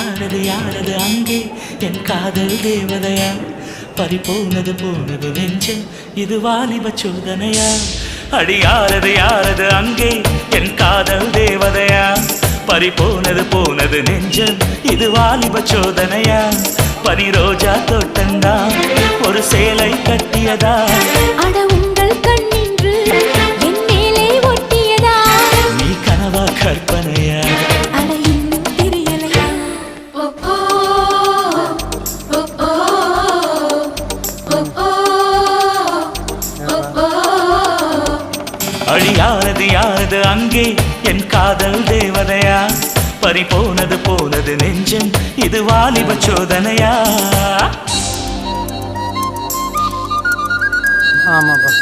யாரது அங்கே என் காதல் தேவதையா பறிபோனது போனது நெஞ்சம் இது வாலிப சோதனையா அடி யாரது அங்கே என் காதல் தேவதையா பறிபோனது போனது நெஞ்சம் இது வாலிப சோதனையா பனி ரோஜா தோட்டந்தா ஒரு சேலை கட்டியதா அட உங்கள் கண்ணின்று என் மேலே ஒட்டியதா நீ கனவா கற்பனையா அட இன்னும் தெரியலையா அடி யாரது அங்கே என் காதல் தேவதையா பறிபோனது போனது நெஞ்சம் இது வாலிப சோதனையா ஆமாப்பா